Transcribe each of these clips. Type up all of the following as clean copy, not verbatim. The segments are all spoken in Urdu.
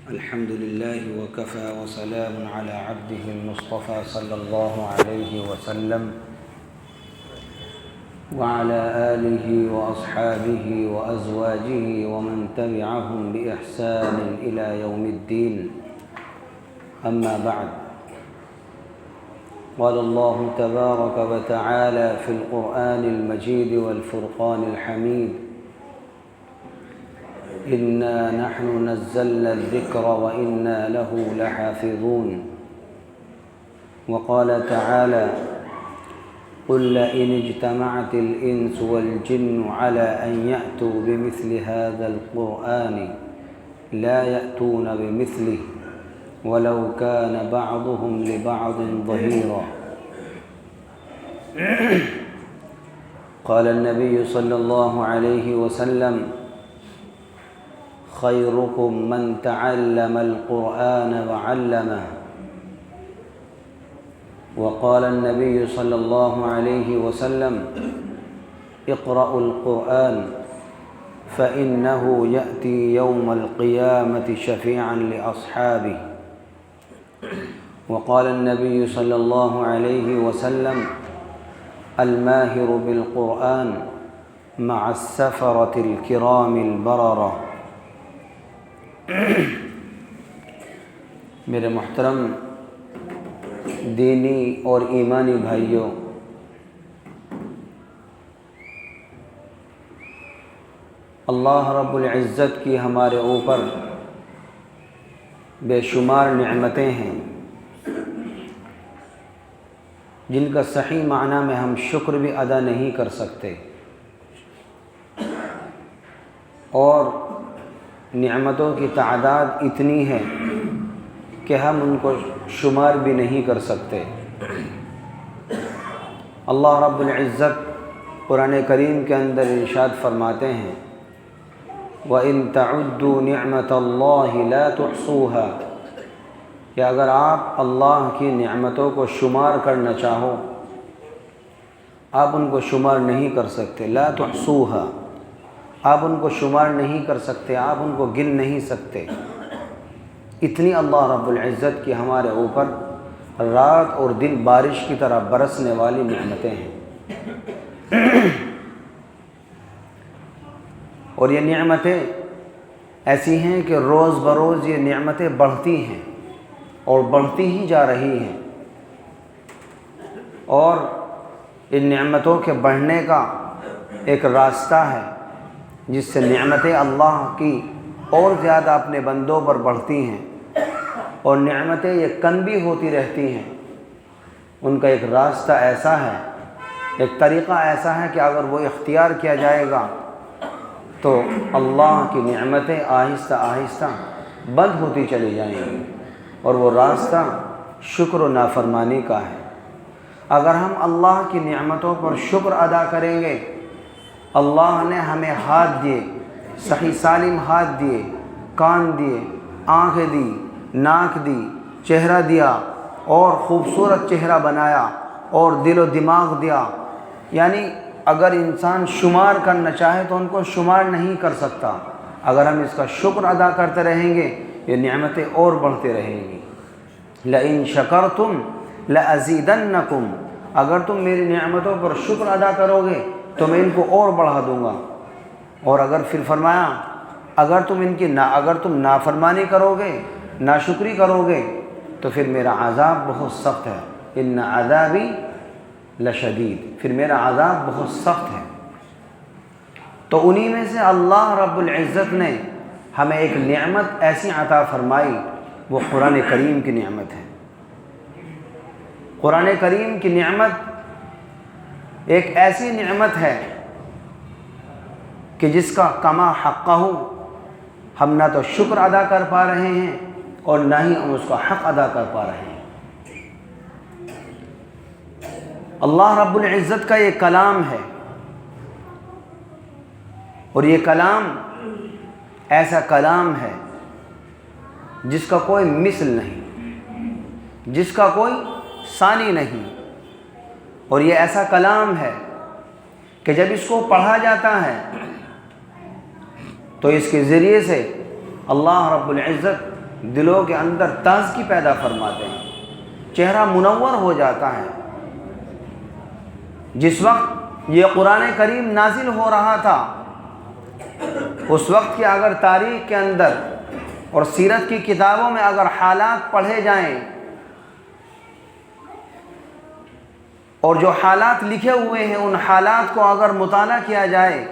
الحمد لله وكفى وسلام على عبده المصطفى صلى الله عليه وسلم وعلى آله وأصحابه وأزواجه ومن تبعهم بإحسان إلى يوم الدين. أما بعد، قال الله تبارك وتعالى في القرآن المجيد والفرقان الحميد: إنا نحن نزلنا الذكر وإنا له لحافظون. وقال تعالى: قل لئن اجتمعت الإنس والجن على أن يأتوا بمثل هذا القرآن لا يأتون بمثله ولو كان بعضهم لبعض ظهيرا. قال النبي صلى الله عليه وسلم: خيركم من تعلم القرآن وعلمه. وقال النبي صلى الله عليه وسلم: اقرأوا القرآن فإنه يأتي يوم القيامة شفيعا لأصحابه. وقال النبي صلى الله عليه وسلم: الماهر بالقرآن مع السفرة الكرام البررة. میرے محترم دینی اور ایمانی بھائیوں، اللہ رب العزت کی ہمارے اوپر بے شمار نعمتیں ہیں جن کا صحیح معنی میں ہم شکر بھی ادا نہیں کر سکتے، اور نعمتوں کی تعداد اتنی ہے کہ ہم ان کو شمار بھی نہیں کر سکتے۔ اللہ رب العزت قرآن کریم کے اندر ارشاد فرماتے ہیں: وَإِن تَعُدُّوا نِعْمَةَ اللَّهِ لَا تُحْصُوهَا، کہ اگر آپ اللہ کی نعمتوں کو شمار کرنا چاہو، آپ ان کو شمار نہیں کر سکتے۔ لا تحصوها، آپ ان کو شمار نہیں کر سکتے، آپ ان کو گن نہیں سکتے۔ اتنی اللہ رب العزت کی ہمارے اوپر رات اور دن بارش کی طرح برسنے والی نعمتیں ہیں، اور یہ نعمتیں ایسی ہیں کہ روز بروز یہ نعمتیں بڑھتی ہیں اور بڑھتی ہی جا رہی ہیں، اور ان نعمتوں کے بڑھنے کا ایک راستہ ہے جس سے نعمتیں اللہ کی اور زیادہ اپنے بندوں پر بڑھتی ہیں، اور نعمتیں یہ کم بھی ہوتی رہتی ہیں۔ ان کا ایک راستہ ایسا ہے، ایک طریقہ ایسا ہے کہ اگر وہ اختیار کیا جائے گا تو اللہ کی نعمتیں آہستہ آہستہ بند ہوتی چلی جائیں گی، اور وہ راستہ شکر و نافرمانی کا ہے۔ اگر ہم اللہ کی نعمتوں پر شکر ادا کریں گے، اللہ نے ہمیں ہاتھ دیے، صحیح سالم ہاتھ دیے، کان دیے، آنکھیں دی، ناک دی، چہرہ دیا، اور خوبصورت چہرہ بنایا، اور دل و دماغ دیا، یعنی اگر انسان شمار کرنا چاہے تو ان کو شمار نہیں کر سکتا۔ اگر ہم اس کا شکر ادا کرتے رہیں گے، یہ نعمتیں اور بڑھتے رہیں گی۔ لَإِن شَكَرْتُمْ لَأَزِيدَنَّكُمْ، اگر تم میری نعمتوں پر شکر ادا کرو گے تو میں ان کو اور بڑھا دوں گا۔ اور اگر پھر فرمایا اگر تم نافرمانی کرو گے، ناشکری کرو گے، تو پھر میرا عذاب بہت سخت ہے۔ ان عذابی لشدید، پھر میرا عذاب بہت سخت ہے۔ تو انہی میں سے اللہ رب العزت نے ہمیں ایک نعمت ایسی عطا فرمائی، وہ قرآن کریم کی نعمت ہے۔ قرآن کریم کی نعمت ایک ایسی نعمت ہے کہ جس کا کما حقہ ہم نہ تو شکر ادا کر پا رہے ہیں اور نہ ہی ہم اس کا حق ادا کر پا رہے ہیں۔ اللہ رب العزت کا یہ کلام ہے، اور یہ کلام ایسا کلام ہے جس کا کوئی مثل نہیں، جس کا کوئی ثانی نہیں، اور یہ ایسا کلام ہے کہ جب اس کو پڑھا جاتا ہے تو اس کے ذریعے سے اللہ رب العزت دلوں کے اندر تازگی پیدا فرماتے ہیں، چہرہ منور ہو جاتا ہے۔ جس وقت یہ قرآن کریم نازل ہو رہا تھا، اس وقت کی اگر تاریخ کے اندر اور سیرت کی کتابوں میں اگر حالات پڑھے جائیں اور جو حالات لکھے ہوئے ہیں ان حالات کو اگر مطالعہ کیا جائے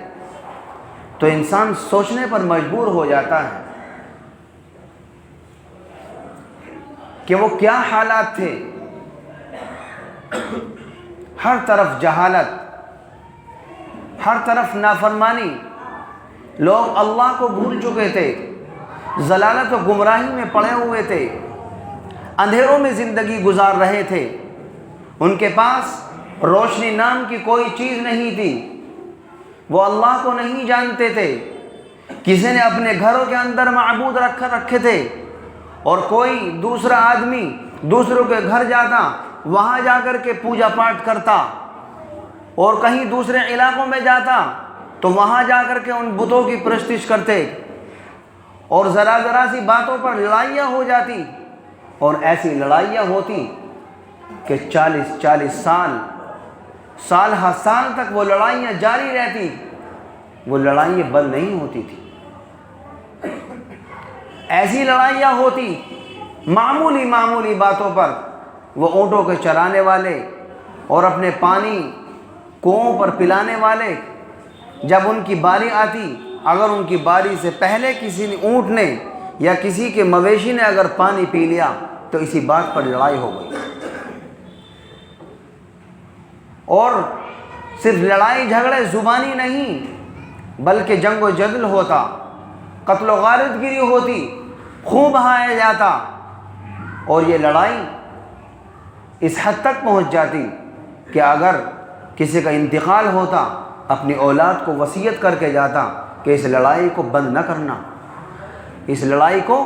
تو انسان سوچنے پر مجبور ہو جاتا ہے کہ وہ کیا حالات تھے۔ ہر طرف جہالت، ہر طرف نافرمانی، لوگ اللہ کو بھول چکے تھے، ضلالت و گمراہی میں پڑے ہوئے تھے، اندھیروں میں زندگی گزار رہے تھے، ان کے پاس روشنی نام کی کوئی چیز نہیں تھی، وہ اللہ کو نہیں جانتے تھے۔ کسی نے اپنے گھروں کے اندر معبود رکھے تھے اور کوئی دوسرا آدمی دوسروں کے گھر جاتا، وہاں جا کر کے پوجا پاٹ کرتا، اور کہیں دوسرے علاقوں میں جاتا تو وہاں جا کر کے ان بتوں کی پرستش کرتے، اور ذرا ذرا سی باتوں پر لڑائیاں ہو جاتی، اور ایسی لڑائیاں ہوتی کہ 40 سال ہر سال تک وہ لڑائیاں جاری رہتی، وہ لڑائیاں بند نہیں ہوتی تھی۔ ایسی لڑائیاں ہوتی معمولی باتوں پر، وہ اونٹوں کے چرانے والے اور اپنے پانی کنووں پر پلانے والے، جب ان کی باری آتی، اگر ان کی باری سے پہلے کسی نے اونٹ نے یا کسی کے مویشی نے اگر پانی پی لیا تو اسی بات پر لڑائی ہو گئی۔ اور صرف لڑائی جھگڑے زبانی نہیں بلکہ جنگ و جدل ہوتا، قتل و غارت گیری ہوتی، خون بہایا جاتا، اور یہ لڑائی اس حد تک پہنچ جاتی کہ اگر کسی کا انتقال ہوتا اپنی اولاد کو وصیت کر کے جاتا کہ اس لڑائی کو بند نہ کرنا، اس لڑائی کو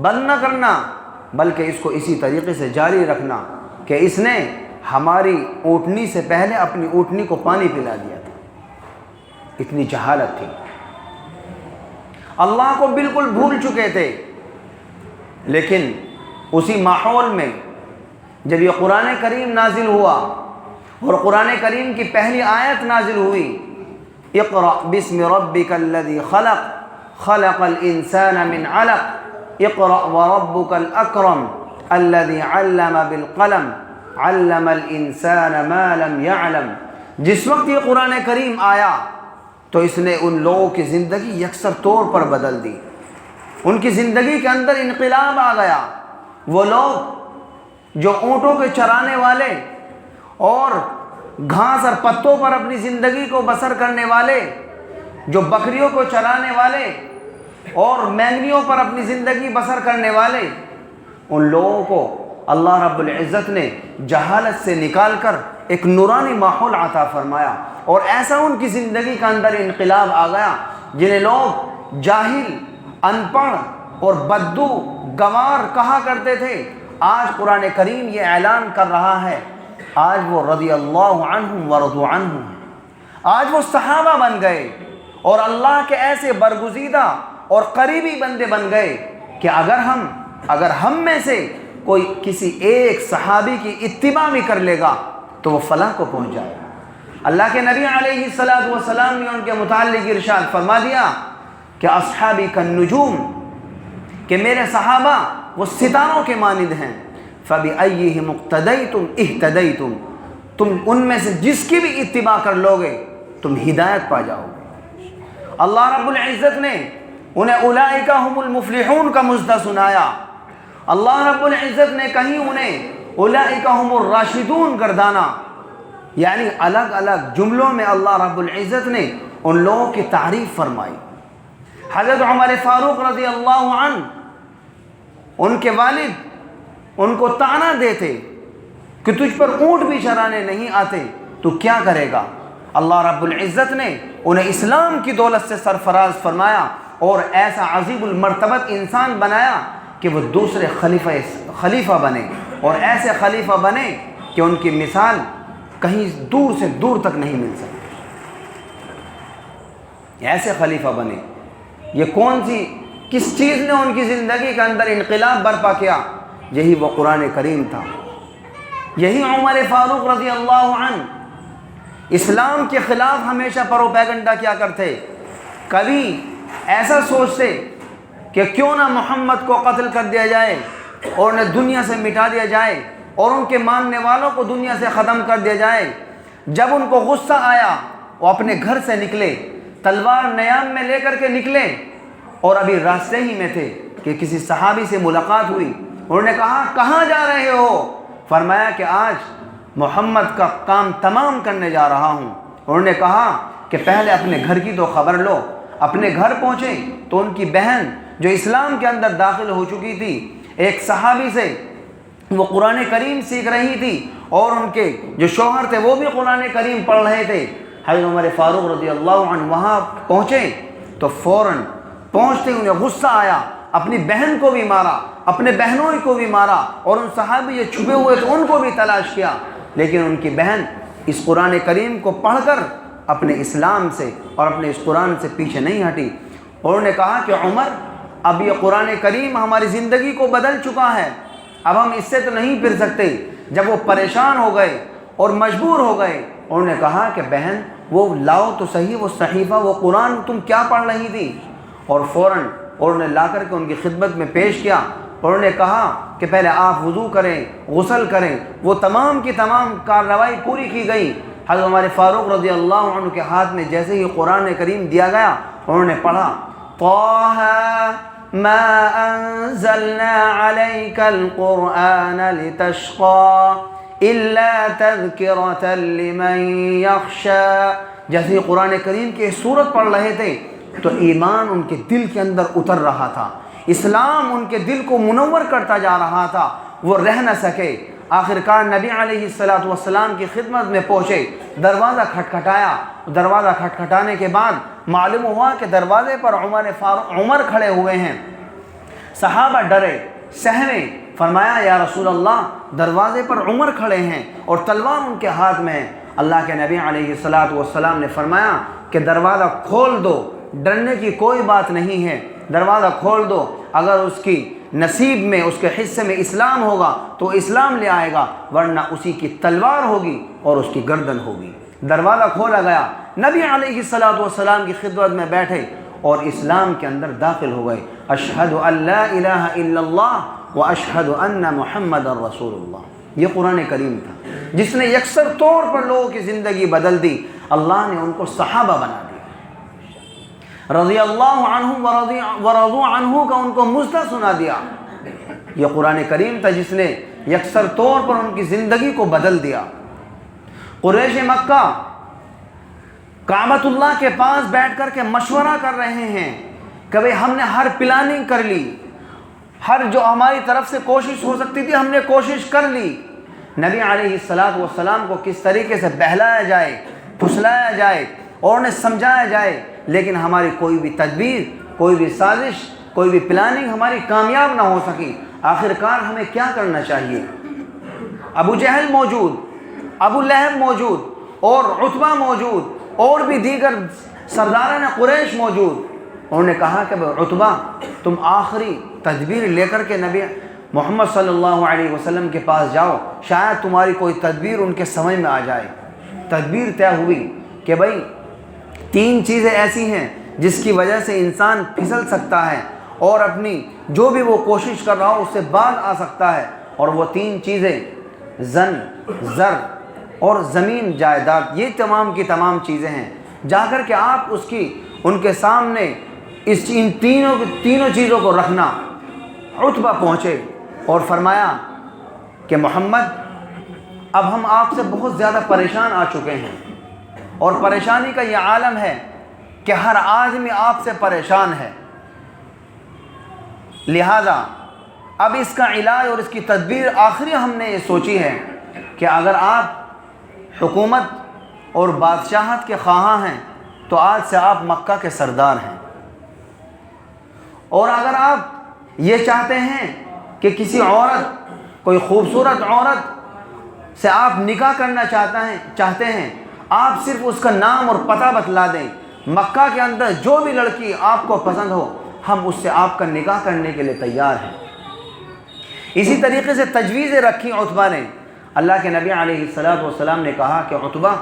بند نہ کرنا، بلکہ اس کو اسی طریقے سے جاری رکھنا کہ اس نے ہماری اونٹنی سے پہلے اپنی اونٹنی کو پانی پلا دیا تھا۔ اتنی جہالت تھی، اللہ کو بالکل بھول چکے تھے۔ لیکن اسی ماحول میں جب یہ قرآن کریم نازل ہوا اور قرآن کریم کی پہلی آیت نازل ہوئی، اقرأ بسم ربک الذی خلق خلق الانسان من علق اقرأ وربک الاکرم الذی علم بالقلم علم الانسان ما لم يعلم۔ جس وقت یہ قرآن کریم آیا تو اس نے ان لوگوں کی زندگی یکسر طور پر بدل دی، ان کی زندگی کے اندر انقلاب آ گیا۔ وہ لوگ جو اونٹوں کے چرانے والے اور گھاس اور پتوں پر اپنی زندگی کو بسر کرنے والے، جو بکریوں کو چرانے والے اور مینگنیوں پر اپنی زندگی بسر کرنے والے، ان لوگوں کو اللہ رب العزت نے جہالت سے نکال کر ایک نورانی ماحول عطا فرمایا، اور ایسا ان کی زندگی کا اندر انقلاب آ گیا جنہیں لوگ جاہل، ان پڑھ اور بدو گوار کہا کرتے تھے، آج قرآن کریم یہ اعلان کر رہا ہے، آج وہ رضی اللہ عنہم ورضوا عنہ، آج وہ صحابہ بن گئے اور اللہ کے ایسے برگزیدہ اور قریبی بندے بن گئے کہ اگر ہم میں سے کوئی کسی ایک صحابی کی اتباع بھی کر لے گا تو وہ فلاح کو پہنچ جائے گا۔ اللہ کے نبی علیہ السلام نے ان کے متعلق ارشاد فرما دیا کہ اصحابی کالنجوم، کہ میرے صحابہ وہ ستاروں کے مانند ہیں، فَبِأَيِّهِمُ اقْتَدَيْتُمْ اِهْتَدَيْتُمْ، تم ان میں سے جس کی بھی اتباع کر لوگے تم ہدایت پا جاؤ گے۔ اللہ رب العزت نے انہیں اولئک هم المفلحون کا مژدہ سنایا، اللہ رب العزت نے کہیں انہیں اولئک هم الراشدون گردانا، یعنی الگ الگ جملوں میں اللہ رب العزت نے ان لوگوں کی تعریف فرمائی۔ حضرت عمر فاروق رضی اللہ عنہ، ان کے والد ان کو طعنہ دیتے کہ تجھ پر اونٹ بھی چرانے نہیں آتے، تو کیا کرے گا؟ اللہ رب العزت نے انہیں اسلام کی دولت سے سرفراز فرمایا اور ایسا عظیم المرتبت انسان بنایا کہ وہ دوسرے خلیفہ بنے، اور ایسے خلیفہ بنے کہ ان کی مثال کہیں دور سے دور تک نہیں مل سکتی، ایسے خلیفہ بنے یہ کون سی کس چیز نے ان کی زندگی کے اندر انقلاب برپا کیا؟ یہی وہ قرآن کریم تھا۔ یہی عمر فاروق رضی اللہ عنہ اسلام کے خلاف ہمیشہ پروپیگنڈا کیا کرتے، کبھی ایسا سوچتے کہ کیوں نہ محمد کو قتل کر دیا جائے اور انہیں دنیا سے مٹا دیا جائے اور ان کے ماننے والوں کو دنیا سے ختم کر دیا جائے۔ جب ان کو غصہ آیا وہ اپنے گھر سے نکلے، تلوار نیام میں لے کر کے نکلے، اور ابھی راستے ہی میں تھے کہ کسی صحابی سے ملاقات ہوئی۔ انہوں نے کہا کہاں جا رہے ہو؟ فرمایا کہ آج محمد کا کام تمام کرنے جا رہا ہوں۔ انہوں نے کہا کہ پہلے اپنے گھر کی تو خبر لو۔ اپنے گھر پہنچے تو ان کی بہن جو اسلام کے اندر داخل ہو چکی تھی، ایک صحابی سے وہ قرآن کریم سیکھ رہی تھی، اور ان کے جو شوہر تھے وہ بھی قرآن کریم پڑھ رہے تھے۔ حضرت عمر فاروق رضی اللہ عنہ وہاں پہنچے تو فوراً پہنچتے انہیں غصہ آیا، اپنی بہن کو بھی مارا، اپنے بہنوں کو بھی مارا، اور ان صحابی جو چھپے ہوئے تھے ان کو بھی تلاش کیا، لیکن ان کی بہن اس قرآن کریم کو پڑھ کر اپنے اسلام سے اور اپنے اس قرآن سے پیچھے نہیں ہٹی۔ اور انہوں نے کہا کہ عمر اب یہ قرآن کریم ہماری زندگی کو بدل چکا ہے، اب ہم اس سے تو نہیں پھر سکتے۔ جب وہ پریشان ہو گئے اور مجبور ہو گئے، انہوں نے کہا کہ بہن وہ لاؤ تو صحیح وہ صحیفہ، وہ قرآن تم کیا پڑھ رہی تھی؟ اور فوراً انہوں نے لا کر کے ان کی خدمت میں پیش کیا، اور انہوں نے کہا کہ پہلے آپ وضو کریں، غسل کریں۔ وہ تمام کی تمام کارروائی پوری کی گئی۔ حضرت عمر فاروق رضی اللہ عنہ کے ہاتھ میں جیسے ہی قرآن کریم دیا گیا، انہوں نے پڑھا طٰہَ ما انزلنا علیک القرآن لتشقى الا تذکرة لمن یخشى۔ جیسے ہی قرآن کریم کی سورت پڑھ رہے تھے تو ایمان ان کے دل کے اندر اتر رہا تھا، اسلام ان کے دل کو منور کرتا جا رہا تھا، وہ رہ نہ سکے۔ آخرکار نبی علیہ السلام کی خدمت میں پہنچے، دروازہ کھٹکھٹایا۔ دروازہ کھٹکھٹانے کے بعد معلوم ہوا کہ دروازے پر عمر کھڑے ہوئے ہیں۔ صحابہ ڈرے سہمے، فرمایا یا رسول اللہ دروازے پر عمر کھڑے ہیں اور تلوار ان کے ہاتھ میں ہے۔ اللہ کے نبی علیہ السلام نے فرمایا کہ دروازہ کھول دو، ڈرنے کی کوئی بات نہیں ہے، دروازہ کھول دو۔ اگر اس کی نصیب میں اس کے حصے میں اسلام ہوگا تو اسلام لے آئے گا، ورنہ اسی کی تلوار ہوگی اور اس کی گردن ہوگی۔ دروازہ کھولا گیا، نبی علیہ السلام کی خدمت میں بیٹھے اور اسلام کے اندر داخل ہو گئے۔ اشہد ان لا الہ الا اللہ و اشہد ان محمد رسول اللہ۔ یہ قرآن کریم تھا جس نے یکسر طور پر لوگوں کی زندگی بدل دی۔ اللہ نے ان کو صحابہ بنا دیا، رضی اللہ عنہ ورضوا عنہ کا ان کو مژدہ سنا دیا۔ یہ قرآن کریم تھا جس نے یکسر طور پر ان کی زندگی کو بدل دیا۔ قریش مکہ کعبۃ اللہ کے پاس بیٹھ کر کے مشورہ کر رہے ہیں کہ بھئی ہم نے ہر پلاننگ کر لی، ہر جو ہماری طرف سے کوشش ہو سکتی تھی ہم نے کوشش کر لی، نبی علیہ السلام کو کس طریقے سے بہلایا جائے، پھسلایا جائے اور انہیں سمجھایا جائے، لیکن ہماری کوئی بھی تدبیر، کوئی بھی سازش، کوئی بھی پلاننگ ہماری کامیاب نہ ہو سکی۔ آخرکار ہمیں کیا کرنا چاہیے؟ ابو جہل موجود، ابو لہب موجود، اور عتبہ موجود، اور بھی دیگر سرداران قریش موجود۔ انہوں نے کہا کہ عتبہ تم آخری تدبیر لے کر کے نبی محمد صلی اللہ علیہ وسلم کے پاس جاؤ، شاید تمہاری کوئی تدبیر ان کے سمجھ میں آ جائے۔ تدبیر طے ہوئی کہ بھائی 3 چیزیں ایسی ہیں جس کی وجہ سے انسان پھسل سکتا ہے اور اپنی جو بھی وہ کوشش کر رہا ہو اس سے باز آ سکتا ہے، اور وہ 3 چیزیں زن، زر اور زمین جائیداد، یہ تمام کی تمام چیزیں ہیں۔ جا کر کے آپ ان کے سامنے ان تینوں چیزوں کو رکھنا۔ عتبہ پہنچے اور فرمایا کہ محمد اب ہم آپ سے بہت زیادہ پریشان آ چکے ہیں، اور پریشانی کا یہ عالم ہے کہ ہر آدمی آپ سے پریشان ہے، لہذا اب اس کا علاج اور اس کی تدبیر آخری ہم نے یہ سوچی ہے کہ اگر آپ حکومت اور بادشاہت کے خواہاں ہیں تو آج سے آپ مکہ کے سردار ہیں، اور اگر آپ یہ چاہتے ہیں کہ کسی عورت، کوئی خوبصورت عورت سے آپ نکاح کرنا چاہتے ہیں، آپ صرف اس کا نام اور پتہ بتلا دیں، مکہ کے اندر جو بھی لڑکی آپ کو پسند ہو ہم اس سے آپ کا نکاح کرنے کے لیے تیار ہیں۔ اسی طریقے سے تجویزیں رکھی عتبہ نے۔ اللہ کے نبی علیہ السلام نے کہا کہ عتبہ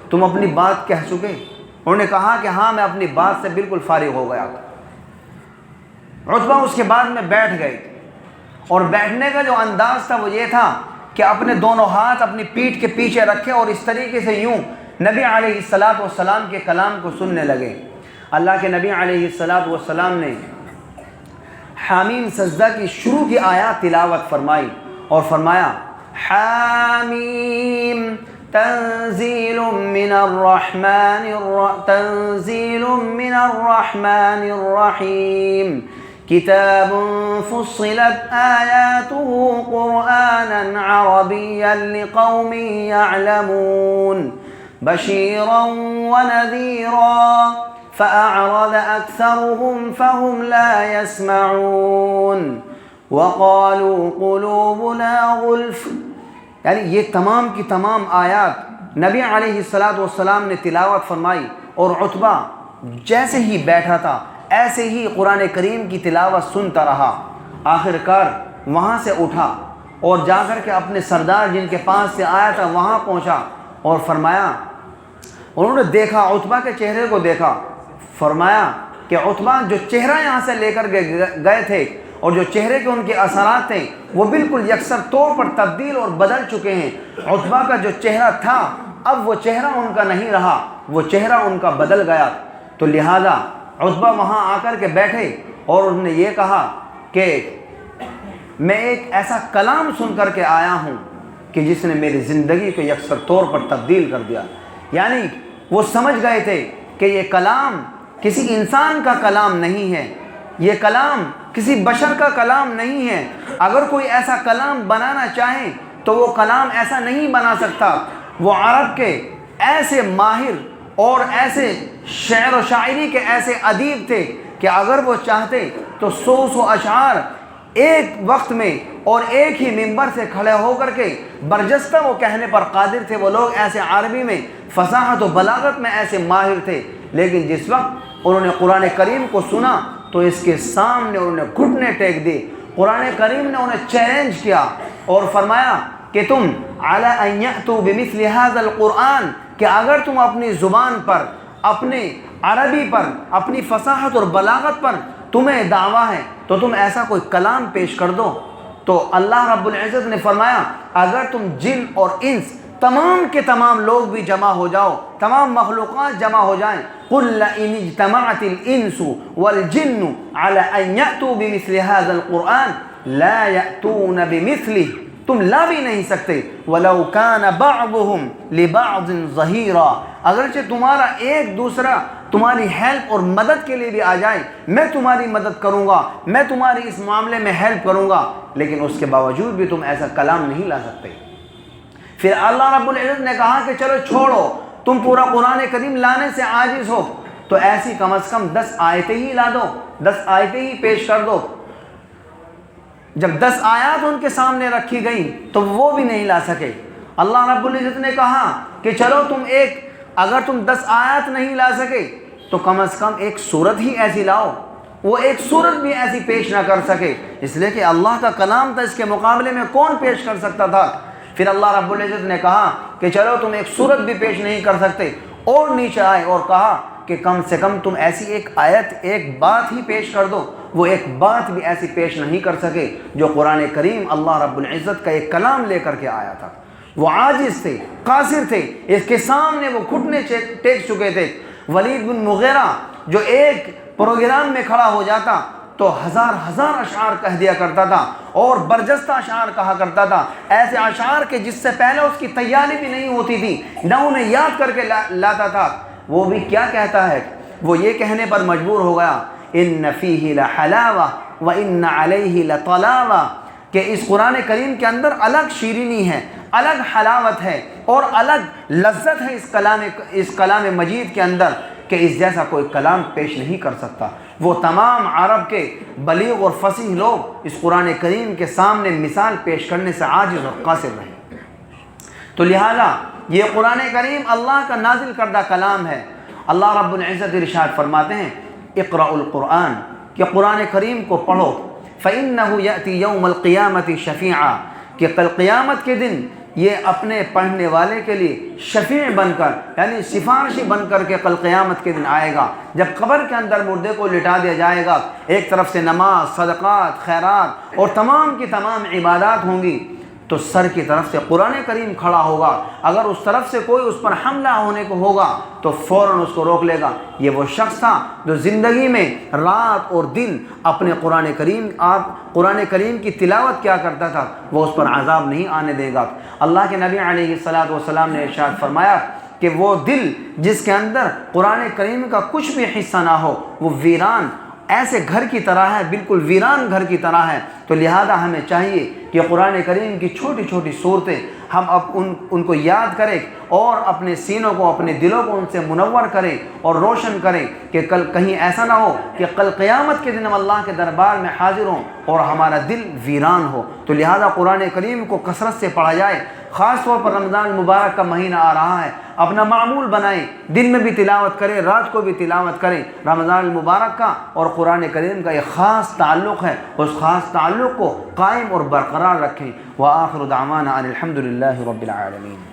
تم اپنی بات کہہ چکے؟ انہوں نے کہا کہ ہاں میں اپنی بات سے بالکل فارغ ہو گیا۔ عتبہ اس کے بعد میں بیٹھ گئے اور بیٹھنے کا جو انداز تھا وہ یہ تھا کہ اپنے دونوں ہاتھ اپنی پیٹھ کے پیچھے رکھے اور اس طریقے سے یوں نبی علیہ السلام کے کلام کو سننے لگے۔ اللہ کے نبی علیہ السلام نے حامیم سجدہ کی شروع کی آیات تلاوت فرمائی اور فرمایا حامیم تنزیل من الرحمن الرحیم کتاب فصلت آیاته قرآنا عربیا لقوم یعلمون بشیرا ونذیرا فأعرض أكثرهم فهم لا يسمعون وقالوا قلوبنا غلف۔ یعنی یہ تمام کی تمام آیات نبی علیہ السلام نے تلاوت فرمائی اور عتبہ جیسے ہی بیٹھا تھا ایسے ہی قرآن کریم کی تلاوت سنتا رہا۔ آخر کار وہاں سے اٹھا اور جا کر کے اپنے سردار جن کے پاس سے آیا تھا وہاں پہنچا اور فرمایا، انہوں نے دیکھا عتبہ کے چہرے کو دیکھا، فرمایا کہ عتبہ جو چہرہ یہاں سے لے کر گئے تھے اور جو چہرے کے ان کے اثرات تھے وہ بالکل یکسر طور پر تبدیل اور بدل چکے ہیں۔ عتبہ کا جو چہرہ تھا اب وہ چہرہ ان کا نہیں رہا، وہ چہرہ ان کا بدل گیا۔ تو لہذا عتبہ وہاں آ کر کے بیٹھے اور انہوں نے یہ کہا کہ میں ایک ایسا کلام سن کر کے آیا ہوں کہ جس نے میری زندگی کو یکسر طور پر تبدیل کر دیا۔ یعنی وہ سمجھ گئے تھے کہ یہ کلام کسی انسان کا کلام نہیں ہے، یہ کلام کسی بشر کا کلام نہیں ہے۔ اگر کوئی ایسا کلام بنانا چاہے تو وہ کلام ایسا نہیں بنا سکتا۔ وہ عرب کے ایسے ماہر اور ایسے شعر و شاعری کے ایسے ادیب تھے کہ اگر وہ چاہتے تو 100 اشعار ایک وقت میں اور ایک ہی منبر سے کھڑے ہو کر کے برجستہ وہ کہنے پر قادر تھے۔ وہ لوگ ایسے عربی میں فصاحت و بلاغت میں ایسے ماہر تھے، لیکن جس وقت انہوں نے قرآن کریم کو سنا تو اس کے سامنے انہوں نے گھٹنے ٹیک دی۔ قرآن کریم نے انہیں چیلنج کیا اور فرمایا کہ تم علی ان یأتوا بمثل هذا القرآن، کہ اگر تم اپنی زبان پر، اپنے عربی پر، اپنی فصاحت اور بلاغت پر تمہیں دعویٰ ہے تو تم ایسا کوئی کلام پیش کر دو۔ تو اللہ رب العزت نے فرمایا اگر تم جن اور انس تمام کے تمام لوگ بھی جمع ہو جاؤ، تمام مخلوقات جمع ہو جائیں، قل لئن اجتمعت الانس والجن على ان يأتوا بمثل هذا القرآن لا يأتون بمثله، تم لا بھی نہیں سکتے، ولو كان بعضهم لبعض ظہیرا، اگرچہ تمہارا ایک دوسرا تمہاری ہیلپ اور مدد کے لیے بھی آ جائے، میں تمہاری مدد کروں گا، میں تمہاری اس معاملے میں ہیلپ کروں گا، لیکن اس کے باوجود بھی تم ایسا کلام نہیں لا سکتے۔ پھر اللہ رب العزت نے کہا کہ چلو چھوڑو، تم پورا قرآن کریم لانے سے عاجز ہو تو ایسی کم از کم 10 آیتیں ہی لا دو، 10 آیتیں ہی پیش کر دو۔ جب 10 آیات ان کے سامنے رکھی گئیں تو وہ بھی نہیں لا سکے۔ اللہ رب العزت نے کہا کہ چلو اگر تم 10 آیات نہیں لا سکے تو کم از کم ایک سورت ہی ایسی لاؤ۔ وہ ایک سورت بھی ایسی پیش نہ کر سکے، اس لیے کہ اللہ کا کلام تھا، اس کے مقابلے میں کون پیش کر سکتا تھا۔ پھر اللہ رب العزت نے کہا کہ چلو تم ایک سورت بھی پیش نہیں کر سکتے، اور نیچے آئے اور کہا کہ کم سے کم تم ایسی ایک آیت، ایک بات ہی پیش کر دو۔ وہ ایک بات بھی ایسی پیش نہیں کر سکے جو قرآن کریم اللہ رب العزت کا ایک کلام لے کر کے آیا تھا۔ وہ عاجز تھے، قاصر تھے، اس کے سامنے وہ گھٹنے ٹیک چکے تھے۔ ولید بن مغیرہ جو ایک پروگرام میں کھڑا ہو جاتا تو ہزار اشعار کہہ دیا کرتا تھا اور برجستہ اشعار کہا کرتا تھا، ایسے اشعار کے جس سے پہلے اس کی تیاری بھی نہیں ہوتی تھی، نہ انہیں یاد کر کے لاتا تھا۔ وہ بھی کیا کہتا ہے، وہ یہ کہنے پر مجبور ہو گیا ان فیہ لحلاوہ وان علیہ لطلاوہ، کہ اس قرآن کریم کے اندر الگ شیرینی ہے، الگ حلاوت ہے اور الگ لذت ہے اس کلام مجید کے اندر کہ اس جیسا کوئی کلام پیش نہیں کر سکتا۔ وہ تمام عرب کے بلیغ اور فصیح لوگ اس قرآن کریم کے سامنے مثال پیش کرنے سے عاجز اور قاصر رہے۔ تو لہذا یہ قرآن کریم اللہ کا نازل کردہ کلام ہے۔ اللہ رب العزت ارشاد فرماتے ہیں اقرأ القرآن، کہ قرآن کریم کو پڑھو، فإنه يأتي يوم القيامة شفيعا، کہ کل قیامت کے دن یہ اپنے پڑھنے والے کے لیے شفیع بن کر، یعنی سفارشی بن کر کے کل قیامت کے دن آئے گا۔ جب قبر کے اندر مردے کو لٹا دیا جائے گا، ایک طرف سے نماز، صدقات، خیرات اور تمام کی تمام عبادات ہوں گی، تو سر کی طرف سے قرآن کریم کھڑا ہوگا۔ اگر اس طرف سے کوئی اس پر حملہ ہونے کو ہوگا تو فوراً اس کو روک لے گا۔ یہ وہ شخص تھا جو زندگی میں رات اور دن اپنے قرآن کریم کی تلاوت کیا کرتا تھا، وہ اس پر عذاب نہیں آنے دے گا۔ اللہ کے نبی علیہ السلام نے ارشاد فرمایا کہ وہ دل جس کے اندر قرآن کریم کا کچھ بھی حصہ نہ ہو، وہ ویران ایسے گھر کی طرح ہے، بالکل ویران گھر کی طرح ہے۔ تو لہذا ہمیں چاہیے کہ قرآن کریم کی چھوٹی چھوٹی صورتیں ہم اب ان کو یاد کریں اور اپنے سینوں کو، اپنے دلوں کو ان سے منور کریں اور روشن کریں، کہ کل کہیں ایسا نہ ہو کہ کل قیامت کے دن ہم اللہ کے دربار میں حاضر ہوں اور ہمارا دل ویران ہو۔ تو لہذا قرآن کریم کو کثرت سے پڑھا جائے۔ خاص طور پر رمضان المبارک کا مہینہ آ رہا ہے، اپنا معمول بنائیں، دن میں بھی تلاوت کریں، رات کو بھی تلاوت کریں۔ رمضان المبارک کا اور قرآن کریم کا ایک خاص تعلق ہے، اس خاص تعلق کو قائم اور برقرار رکھیں۔ وآخر دعوانا ان الحمد للہ رب العالمین۔